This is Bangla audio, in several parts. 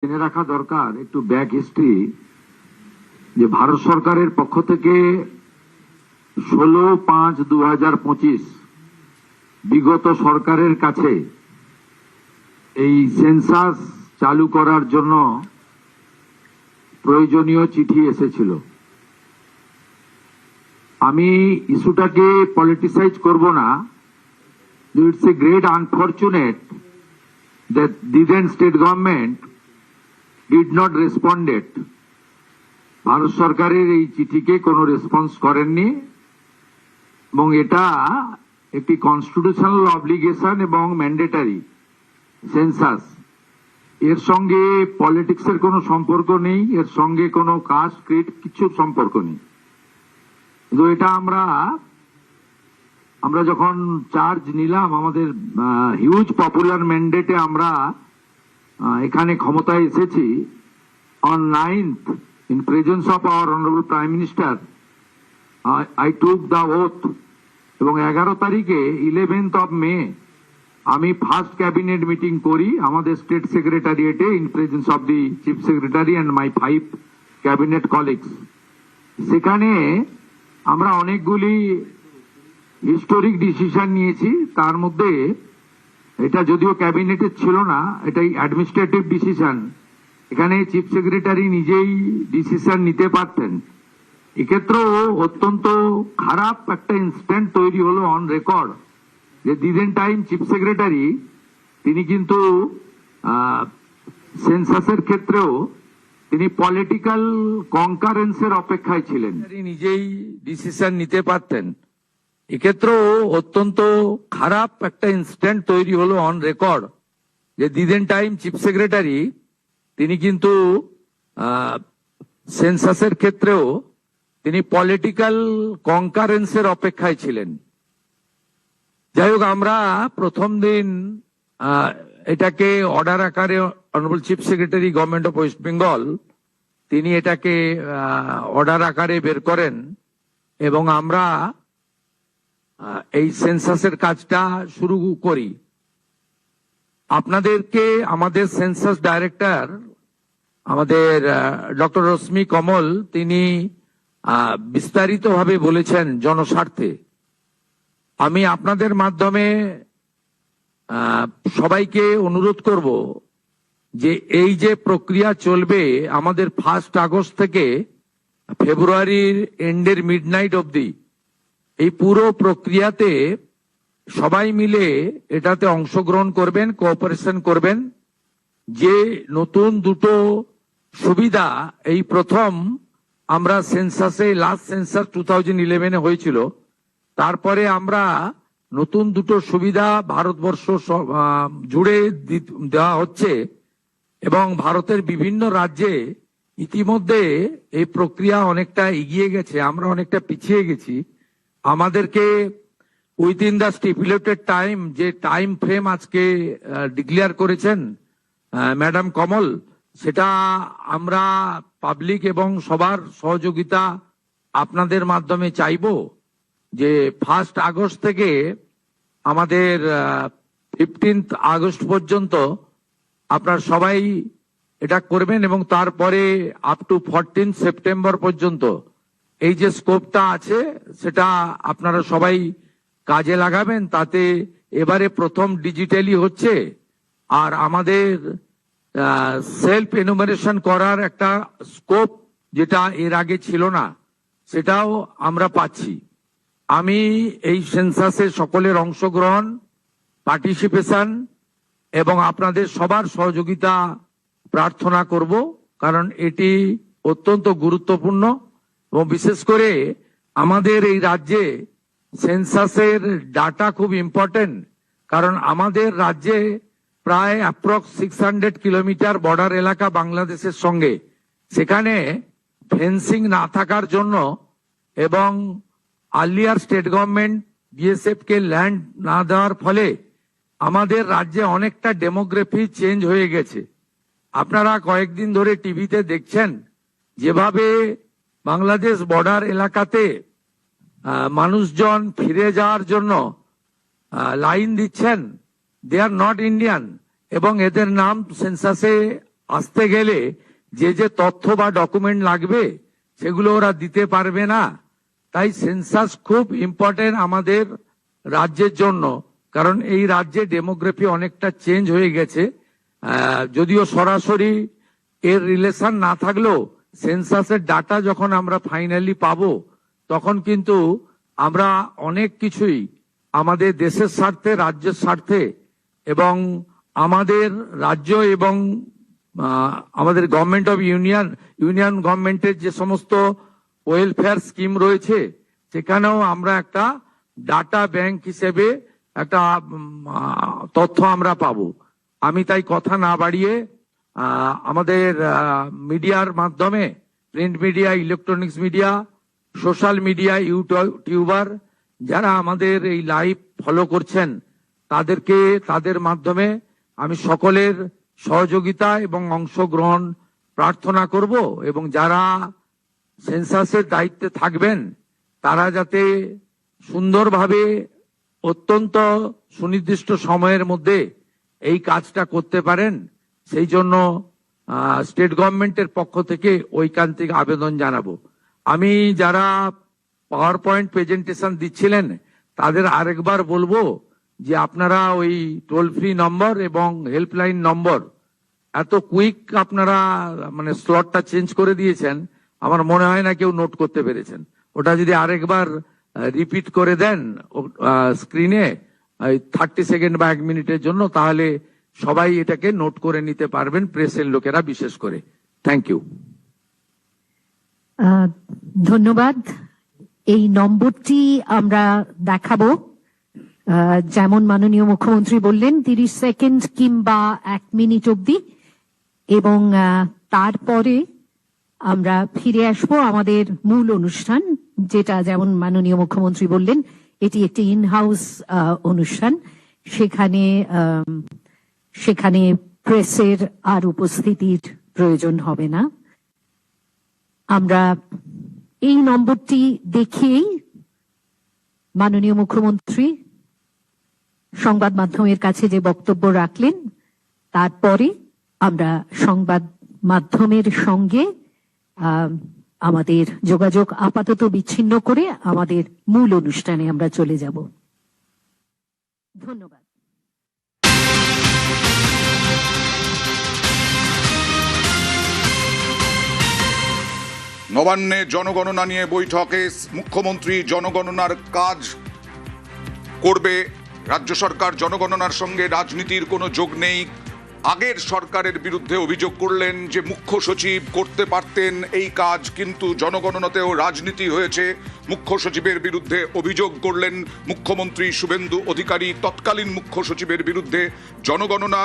জেনে রাখা দরকার একটু ব্যাক হিস্ট্রি, যে ভারত সরকারের পক্ষ থেকে 16/5/2025 বিগত সরকারের কাছে এই সেন্সাস চালু করার জন্য প্রয়োজনীয় চিঠি এসেছিল। আমি ইস্যুটাকে পলিটিসাইজ করব না। It's a great unfortunate that the then state government did not responded. Bharat সরকারের এই চিঠিকে কোনো রেসপন্স করেননি এবং এটা একটি কনস্টিটিউশনাল অব্লিগেশন এবং ম্যান্ডেটারি সেন্সাস। এর সঙ্গে পলিটিক্সের কোনো সম্পর্ক নেই, এর সঙ্গে কোনো কাস্ট ক্রিড কিছু সম্পর্ক নেই। কিন্তু এটা আমরা যখন চার্জ নিলাম, আমাদের হিউজ পপুলার ম্যান্ডেটে আমরা এখানে ক্ষমতায় এসেছি। On 9th in presence of our honorable prime minister I took the oath, এবং 11 তারিখে 11th of May আমি ফার্স্ট ক্যাবিনেট মিটিং করি আমাদের স্টেট সেক্রেটারিয়েটে in presence of the chief secretary and my 5 cabinet colleagues. সেখানে আমরা অনেকগুলি হিস্টোরিক ডিসিশন নিয়েছি। তার মধ্যে এটা যদিও ক্যাবিনেটে ছিল না, এটাই অ্যাডমিনিস্ট্রেটিভ ডিসিশন। এখানে চিফ সেক্রেটারি নিজেই ডিসিশন নিতে পারতেন। এক্ষেত্রেও অত্যন্ত খারাপ একটা ইনস্ট্যান্ট তৈরি হলো অন রেকর্ড, যে দিদেন টাইম চিফ সেক্রেটারি তিনি কিন্তু সেন্সাসের ক্ষেত্রেও তিনি পলিটিক্যাল কনকারেন্সের অপেক্ষায় ছিলেন, নিজেই ডিসিশন নিতে পারতেন। এক্ষেত্রেও অত্যন্ত খারাপ একটা ইনস্ট্যান্ট তৈরি হলো অন রেকর্ড, যে দিদেন টাইম চিফ সেক্রেটারি তিনি কিন্তু সেন্সাসের ক্ষেত্রেও তিনি পলিটিক্যাল কনকারেন্সের অপেক্ষায় ছিলেন। যাই হোক, আমরা প্রথম দিন এটাকে অর্ডার আকারে honourable chief secretary government of West Bengal তিনি এটাকে অর্ডার আকারে বের করেন এবং আমরা এই সেন্সাসের কাজটা শুরু করি। আপনাদেরকে আমাদের সেন্সাস ডাইরেক্টর আমাদের ডক্টর রশ্মি কমল তিনি বিস্তারিতভাবে বলেছেন জনস্বার্থে। আমি আপনাদের মাধ্যমে সবাইকে অনুরোধ করব যে এই যে প্রক্রিয়া চলবে আমাদের 1 আগস্ট থেকে ফেব্রুয়ারির এন্ডের মিডনাইট অবধি, এই পুরো প্রক্রিয়াতে সবাই মিলে এটাতে অংশগ্রহণ করবেন, কোঅপারেশন করবেন। যে নতুন দুটো সুবিধা এই প্রথম আমরা সেন্সাসে, লাস্ট সেন্সাস 2011 হয়েছিল, তারপরে আমরা নতুন দুটো সুবিধা ভারতবর্ষ জুড়ে দেওয়া হচ্ছে এবং ভারতের বিভিন্ন রাজ্যে ইতিমধ্যে এই প্রক্রিয়া অনেকটা এগিয়ে গেছে, আমরা অনেকটা পিছিয়ে গেছি। আমাদেরকে উইদিন দ্য স্টিপুলেটেড টাইম, যে টাইম ফ্রেম আজকে ডিক্লেয়ার করেছেন ম্যাডাম কমল, সেটা আমরা পাবলিক এবং সবার সহযোগিতা আপনাদের মাধ্যমে চাইব যে 1 আগস্ট থেকে আমাদের 15 আগস্ট পর্যন্ত আপনারা সবাই এটা করবেন এবং তারপরে আপ টু 14 সেপ্টেম্বর পর্যন্ত এই যে স্কোপটা আছে সেটা আপনারা সবাই কাজে লাগাবেন। তাতে এবারে প্রথম ডিজিটালি হচ্ছে, আর আমাদের সেলফ এনুমারেশন করার একটা স্কোপ যেটা এর আগে ছিল না, সেটাও আমরা পাচ্ছি। আমি এই সেন্সাসে সকলের অংশগ্রহণ, পার্টিসিপেশন এবং আপনাদের সবার সহযোগিতা প্রার্থনা করব, কারণ এটি অত্যন্ত গুরুত্বপূর্ণ এবং বিশেষ করে আমাদের এই রাজ্যে সেন্সাসের ডাটা খুব ইম্পর্টেন্ট। কারণ আমাদের রাজ্যে প্রায় অ্যাপ্রক্স 600 কিলোমিটার বর্ডার এলাকা বাংলাদেশের সঙ্গে, সেখানে ফেন্সিং না থাকার জন্য এবং আর্লিয়ার স্টেট গভর্নমেন্ট বিএসএফ কে ল্যান্ড না দেওয়ার ফলে আমাদের রাজ্যে অনেকটা ডেমোগ্রাফি চেঞ্জ হয়ে গেছে। আপনারা কয়েকদিন ধরে টিভিতে দেখছেন যেভাবে বাংলাদেশ বর্ডার এলাকাতে মানুষজন ফিরে যাওয়ার জন্য লাইন দিচ্ছেন, দে আর নট ইন্ডিয়ান এবং এদের নাম সেন্সাসে আসতে গেলে যে যে তথ্য বা ডকুমেন্ট লাগবে সেগুলো ওরা দিতে পারবে না। তাই সেন্সাস খুব ইম্পর্টেন্ট আমাদের রাজ্যের জন্য, কারণ এই রাজ্যে ডেমোগ্রাফি অনেকটা চেঞ্জ হয়ে গেছে। যদিও সরাসরি এর রিলেশন না থাকলেও সেন্সাসের ডাটা যখন আমরা ফাইনালি পাবো তখন কিন্তু আমরা অনেক কিছুই আমাদের দেশের স্বার্থে, রাজ্যের স্বার্থে এবং আমাদের রাজ্য এবং আমাদের গভর্নমেন্ট অফ ইউনিয়ন গভর্নমেন্টের যে সমস্ত ওয়েলফেয়ার স্কিম রয়েছে সেখানেও আমরা একটা ডাটা ব্যাংক হিসেবে একটা তথ্য আমরা পাবো। আমি তাই কথা না বাড়িয়ে আমাদের মিডিয়ার মাধ্যমে, print media, electronics media, social media, YouTuber যারা আমাদের এই লাইভ ফলো করছেন তাদের মাধ্যমে আমি সকলের সহযোগিতা এবং অংশগ্রহণ প্রার্থনা করব এবং যারা সেন্সাসের দায়িত্বে থাকবেন তারা যাতে সুন্দরভাবে অত্যন্ত সুনির্দিষ্ট সময়ের মধ্যে এই কাজটা করতে পারেন সেই জন্য স্টেট গভর্নমেন্টের পক্ষ থেকে ঐকান্তিক আবেদন জানাবো। আমি যারা পাওয়ার পয়েন্ট প্রেজেন্টেশন দিচ্ছিলেন তাদের আরেকবার বলবো যে আপনারা ওই টোল ফ্রি নম্বর এবং হেল্পলাইন নম্বর এত কুইক আপনারা মানে স্লটটা চেঞ্জ করে দিয়েছেন, আমার মনে হয় না কেউ নোট করতে পেরেছেন। ওটা যদি আরেকবার রিপিট করে দেন স্ক্রিনে 30 সেকেন্ড বা 1 মিনিটের জন্য, তাহলে সবাই এটাকে নোট করে নিতে পারবেন, প্রেসের লোকেরা বিশেষ করে। Thank you. ধন্যবাদ। এই নম্বরটি আমরা দেখাবো, যেমন মাননীয় মুখ্যমন্ত্রী বললেন 30 সেকেন্ড কিংবা 1 মিনিট অবধি, এবং তারপরে আমরা ফিরে আসবো আমাদের মূল অনুষ্ঠান, যেটা যেমন মাননীয় মুখ্যমন্ত্রী বললেন এটি একটি ইন হাউস অনুষ্ঠান। সেখানে প্রেসের আর উপস্থিতির প্রয়োজন হবে না। আমরা এই নম্বরটি দেখিয়েই মাননীয় মুখ্যমন্ত্রী সংবাদ মাধ্যমের কাছে যে বক্তব্য রাখলেন তারপরে আমরা সংবাদ মাধ্যমের সঙ্গে আমাদের যোগাযোগ আপাতত বিচ্ছিন্ন করে আমাদের মূল অনুষ্ঠানে আমরা চলে যাব। ধন্যবাদ। নবান্নে জনগণনা নিয়ে বৈঠকে মুখ্যমন্ত্রী জনগণনার কাজ করবে রাজ্য সরকার, জনগণনার সঙ্গে রাজনীতির কোনো যোগ নেই। আগের সরকারের বিরুদ্ধে অভিযোগ করলেন যে মুখ্য সচিব করতে পারতেন এই কাজ, কিন্তু জনগণনাতেও রাজনীতি হয়েছে। মুখ্য সচিবের বিরুদ্ধে অভিযোগ করলেন মুখ্যমন্ত্রী শুভেন্দু অধিকারী। তৎকালীন মুখ্য সচিবের বিরুদ্ধে জনগণনা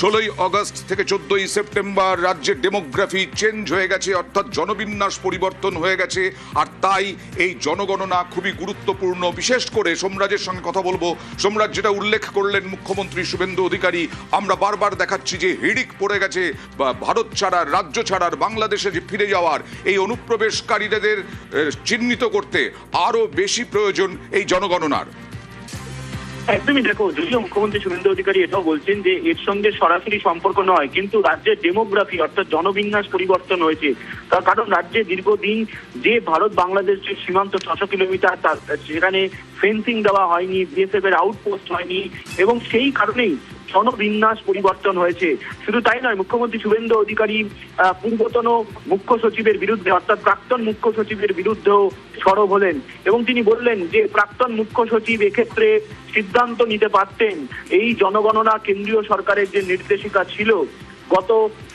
16ই আগস্ট থেকে 14ই সেপ্টেম্বর রাজ্যের ডেমোগ্রাফি চেঞ্জ হয়ে গেছে, অর্থাৎ জনবিন্যাস পরিবর্তন হয়ে গেছে, আর তাই এই জনগণনা খুবই গুরুত্বপূর্ণ। বিশেষ করে সোমরাজের সঙ্গে কথা বলবো। সোমরাজ, যেটা উল্লেখ করলেন মুখ্যমন্ত্রী শুভেন্দু অধিকারী, আমরা বারবার দেখাচ্ছি যে হিড়িক পড়ে গেছে ভারত ছাড়ার, রাজ্য ছাড়ার, বাংলাদেশে যে ফিরে যাওয়ার এই অনুপ্রবেশকারীদের চিহ্নিত করতে আরো বেশি প্রয়োজন এই জনগণনার। একদমই। দেখো, যদিও মুখ্যমন্ত্রী শুভেন্দু অধিকারী এটাও বলছেন যে এর সঙ্গে সরাসরি সম্পর্ক নয়, কিন্তু রাজ্যের ডেমোগ্রাফি অর্থাৎ জনবিন্যাস পরিবর্তন হয়েছে। তার কারণ রাজ্যে দীর্ঘদিন যে ভারত বাংলাদেশ যে সীমান্ত 600 কিলোমিটার, সেখানে ফেন্সিং দেওয়া হয়নি, বিএসএফ এর আউটপোস্ট হয়নি, এবং সেই কারণেই জনবিন্যাস পরিবর্তন হয়েছে। শুধু তাই নয়, মুখ্যমন্ত্রী শুভেন্দু অধিকারী পূর্বতন মুখ্য সচিবের বিরুদ্ধে অর্থাৎ প্রাক্তন মুখ্য সচিবের বিরুদ্ধেও সরব হলেন এবং তিনি বললেন যে প্রাক্তন মুখ্য সচিব এক্ষেত্রে সিদ্ধান্ত নিতে পারতেন। এই জনগণনা কেন্দ্রীয় সরকারের যে নির্দেশিকা ছিল গত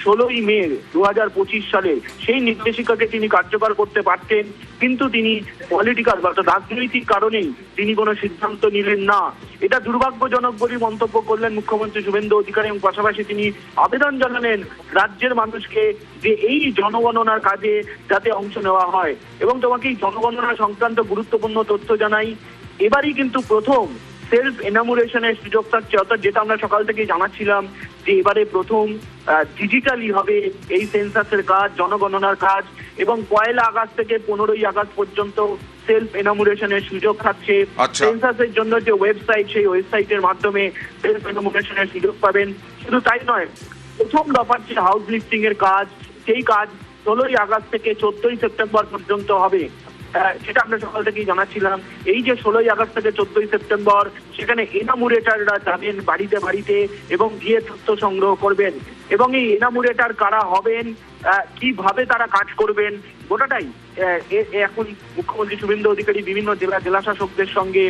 16ই মে 2025 সালে, সেই নির্দেশিকাকে তিনি কার্যকর করতে পারতেন, কিন্তু তিনি পলিটিক্যাল বা রাজনৈতিক কারণেই তিনি কোনো সিদ্ধান্ত নিলেন না। এটা দুর্ভাগ্যজনক বলে মন্তব্য করলেন মুখ্যমন্ত্রী শুভেন্দু অধিকারী, এবং পাশাপাশি তিনি আবেদন জানালেন রাজ্যের মানুষকে যে এই জনগণনার কাজে যাতে অংশ নেওয়া হয়। এবং তোমাকে এই জনগণনা সংক্রান্ত গুরুত্বপূর্ণ তথ্য জানাই, এবারই কিন্তু প্রথম সেলফ এনামুরেশনের সুযোগ থাকছে, অর্থাৎ যেটা আমরা সকাল থেকেই জানাচ্ছিলাম যে এবারে প্রথম ডিজিটালি হবে এই সেন্সাসের কাজ, জনগণনার কাজ, এবং 1 আগস্ট থেকে 15ই আগস্ট পর্যন্ত সেলফ এনামুরেশনের সুযোগ থাকছে। সেন্সাসের জন্য যে ওয়েবসাইট, সেই ওয়েবসাইটের মাধ্যমে সেলফ এনামুরেশনের সুযোগ পাবেন। শুধু তাই নয়, প্রথম দফার যে হাউস লিফটিং এর কাজ, সেই কাজ 16ই আগস্ট থেকে 14ই সেপ্টেম্বর পর্যন্ত হবে। সেটা আমরা সকাল থেকেই জানাচ্ছিলাম। এই যে 16ই আগস্ট থেকে 14ই সেপ্টেম্বর, সেখানে এনামুরেটাররা যাবেন বাড়িতে বাড়িতে এবং গিয়ে তথ্য সংগ্রহ করবেন, এবং এই এনামুরেটার কারা হবেন, কিভাবে তারা কাজ করবেন, গোটাটাই এখন মুখ্যমন্ত্রী শুভেন্দু অধিকারী বিভিন্ন জেলা শাসকদের সঙ্গে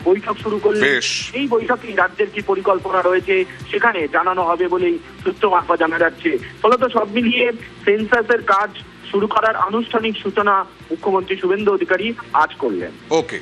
বৈঠক শুরু করলেন। বেশ। এই বৈঠকে রাজ্যের কি পরিকল্পনা রয়েছে সেখানে জানানো হবে বলেই সূত্র মারফত জানা যাচ্ছে। ফলত সব মিলিয়ে সেন্সাসের কাজ শুরু করার আনুষ্ঠানিক সূচনা মুখ্যমন্ত্রী শুভেন্দু অধিকারী আজ করলেন। ওকে।